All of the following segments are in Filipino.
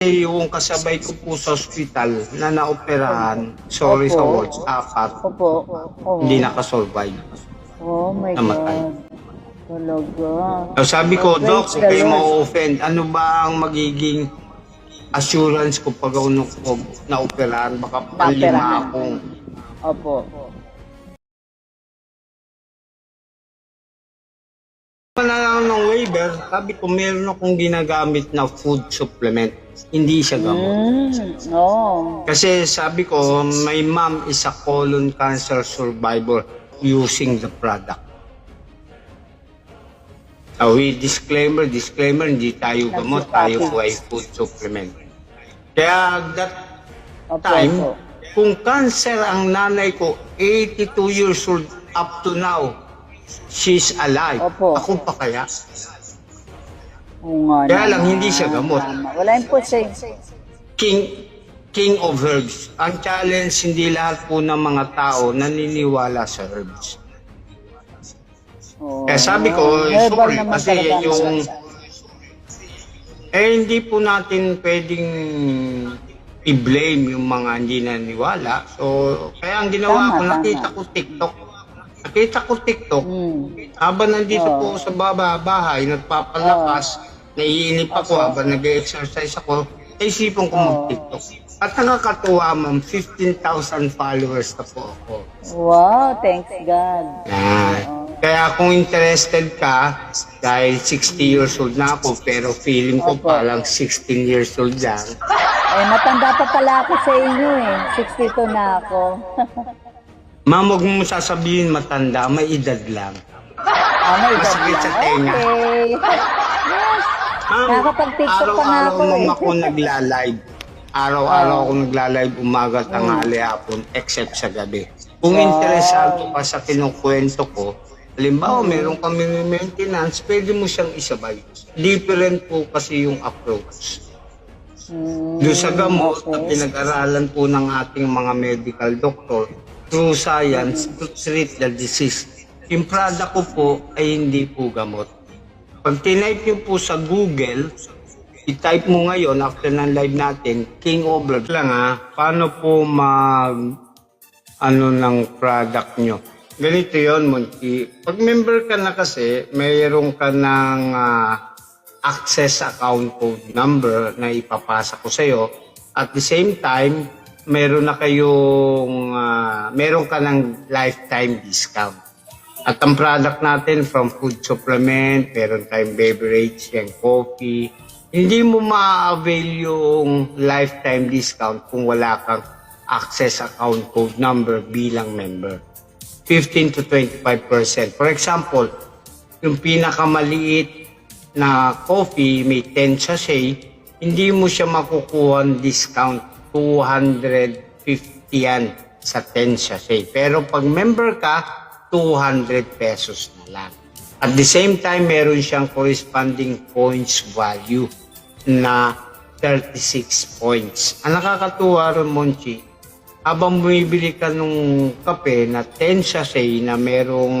yung kasabay ko po sa ospital na naoperahan, sorry sa words, apat, Opo. hindi nakasurvive. Oh my Namatay. God. Talaga. So sabi ko, Praise Doc, the huwag kayo Lord. ma-offend. Ano ba ang magiging assurance ko pag ako naoperahan? Baka palima Naoperahan. akong Opo. pananaw ng waiver. Sabi ko, meron akong ginagamit na food supplement. Hindi siya gamot. Oh. Kasi sabi ko, my mom is a colon cancer survivor using the product. Disclaimer, hindi tayo gamot, tayo po ay food supplement. Kaya that Opo. time, Opo. kung cancer ang nanay ko, 82 years old up to now, she's alive. Opo. Ako pa kaya? Oo nga Kaya lang, naman. hindi siya gamot. Tama. Wala yung pushing. King of herbs. Ang challenge, hindi lahat po ng mga tao naniniwala sa herbs. Oh. Kaya sabi ko, Herbal sorry, naman kasi talaga yung... siya. hindi po natin pwedeng i-blame yung mga hindi naniniwala. So, kaya ang ginawa Tama, ko, nakita tama. ko TikTok. Habang nandito po sa bahay, nagpapalakas, naiinip ako habang nag-exercise ako, naisipan ko mag-TikTok. At nakakatuwa, ma'am, 15,000 followers na po ako. Wow, thanks God. Yan. Kaya kung interested ka, dahil 60 years old na ako, pero feeling ko parang 16 years old lang. Eh, matanda pa pala ako sa inyo eh. 62 na ako. Ma'am, huwag mo sasabihin matanda, may edad lang. May God Masakit sa lang. tenga. Okay. Yes. Ma'am, Nakakapag-TikTok pa nga araw-araw ako ma'am eh. ako nagla-live. Araw-araw ako nagla-live, umaga, tanghali, hapon, except sa gabi. Kung interesado ka sa kinukwento ko, halimbawa, meron kami maintenance, pwede mo siyang isabay. Different po kasi yung approach. Doon sa gamot na pinag-aralan po ng ating mga medical doctor, through science, to treat the disease. Yung product ko po ay hindi po gamot. Pag tinype nyo po sa Google, i-type mo ngayon after ng live natin, King of Herbs lang paano po ng product nyo. Ganito yun, Monty. Pag member ka na kasi, mayroon ka ng access account code number na ipapasa ko sa'yo. At the same time, meron ka ng lifetime discount. At ang product natin from food supplement, meron tayong beverage, and coffee. Hindi mo ma-avail yung lifetime discount kung wala kang access account code number bilang member. 15 to 25%. For example, yung pinakamaliit na coffee, may 10 sachet, hindi mo siya makukuha ng discount. 250 yan sa 10 sachet. Pero pag member ka, 200 pesos na lang. At the same time, meron siyang corresponding points value na 36 points. Ang nakakatuwa ron, Monchi, habang bumibili ka nung kape na 10 sachet na merong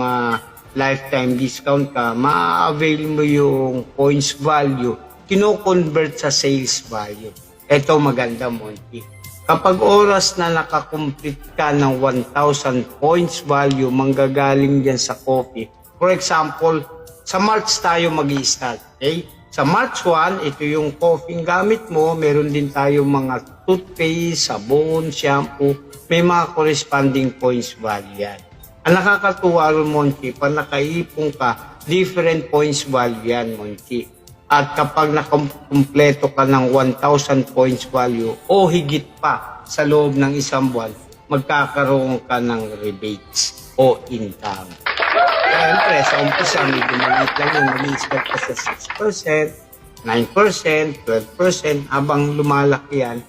lifetime discount ka, ma-avail mo yung points value, kino-convert sa sales value. Ito maganda, Monty. Kapag oras na nakakomplete ka ng 1,000 points value, manggagaling dyan sa coffee. For example, sa March tayo mag-i-start, okay? Sa March 1, ito yung coffee gamit mo. Meron din tayo mga toothpaste, sabon, shampoo. May mga corresponding points value yan. Ang nakakatuwa rin, Monchi, pag nakaipon ka, different points value yan, Monchi. At kapag nakumpleto ka ng 1,000 points value o higit pa sa loob ng isang buwan, magkakaroon ka ng rebates o income. Siyempre, sa umpisa, medyo maliit lang yun. Mag-i-start ka sa 6%, 9%, 12%. Habang lumalaki yan,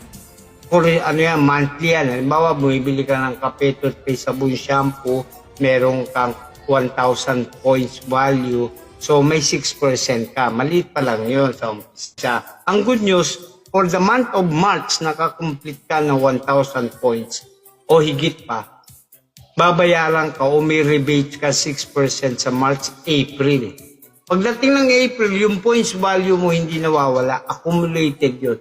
monthly yan. Halimbawa, bumibili ka ng kape, toothpaste, sabon, shampoo, meron kang 1,000 points value. So, may 6% ka. Maliit pa lang yun sa umpisa. Ang good news, for the month of March, nakakomplete ka ng 1,000 points o higit pa, babayaran ka o may rebate ka 6% sa March, April. Pagdating ng April, yung points value mo hindi nawawala, accumulated yun.